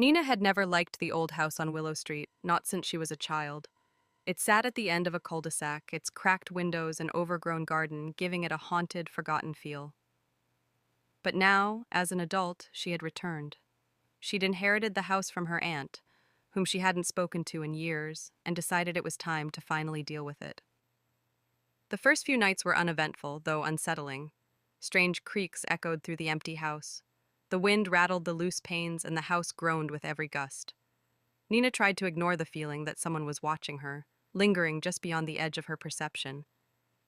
Nina had never liked the old house on Willow Street, not since she was a child. It sat at the end of a cul-de-sac, its cracked windows and overgrown garden giving it a haunted, forgotten feel. But now, as an adult, she had returned. She'd inherited the house from her aunt, whom she hadn't spoken to in years, and decided it was time to finally deal with it. The first few nights were uneventful, though unsettling. Strange creaks echoed through the empty house. The wind rattled the loose panes, and the house groaned with every gust. Nina tried to ignore the feeling that someone was watching her, lingering just beyond the edge of her perception.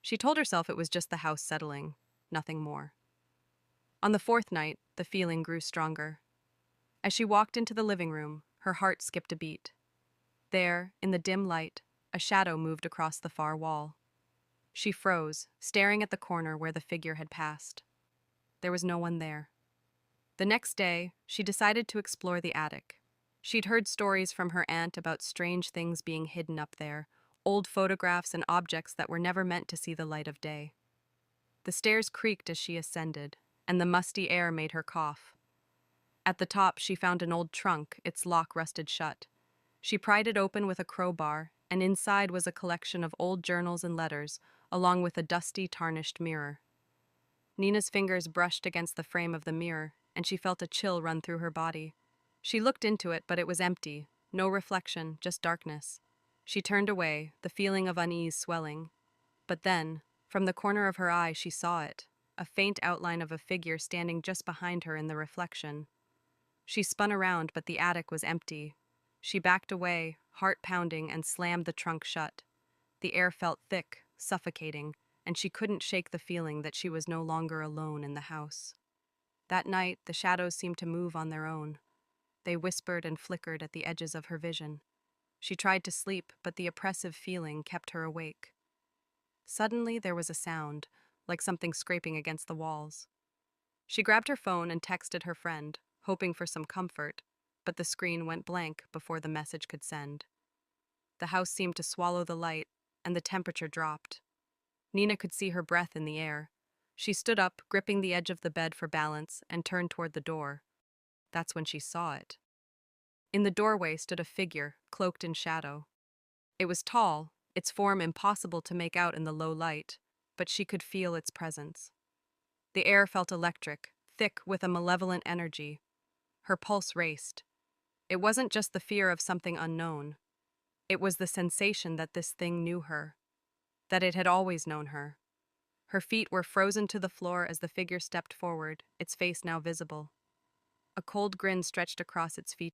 She told herself it was just the house settling, nothing more. On the fourth night, the feeling grew stronger. As she walked into the living room, her heart skipped a beat. There, in the dim light, a shadow moved across the far wall. She froze, staring at the corner where the figure had passed. There was no one there. The next day, she decided to explore the attic. She'd heard stories from her aunt about strange things being hidden up there, old photographs and objects that were never meant to see the light of day. The stairs creaked as she ascended, and the musty air made her cough. At the top, she found an old trunk, its lock rusted shut. She pried it open with a crowbar, and inside was a collection of old journals and letters, along with a dusty, tarnished mirror. Nina's fingers brushed against the frame of the mirror, and she felt a chill run through her body. She looked into it, but it was empty. No reflection, just darkness. She turned away, the feeling of unease swelling. But then, from the corner of her eye, she saw it, a faint outline of a figure standing just behind her in the reflection. She spun around, but the attic was empty. She backed away, heart pounding, and slammed the trunk shut. The air felt thick, suffocating, and she couldn't shake the feeling that she was no longer alone in the house. That night, the shadows seemed to move on their own. They whispered and flickered at the edges of her vision. She tried to sleep, but the oppressive feeling kept her awake. Suddenly, there was a sound, like something scraping against the walls. She grabbed her phone and texted her friend, hoping for some comfort, but the screen went blank before the message could send. The house seemed to swallow the light, and the temperature dropped. Nina could see her breath in the air. She stood up, gripping the edge of the bed for balance, and turned toward the door. That's when she saw it. In the doorway stood a figure, cloaked in shadow. It was tall, its form impossible to make out in the low light, but she could feel its presence. The air felt electric, thick with a malevolent energy. Her pulse raced. It wasn't just the fear of something unknown. It was the sensation that this thing knew her, that it had always known her. Her feet were frozen to the floor as the figure stepped forward, its face now visible. A cold grin stretched across its features.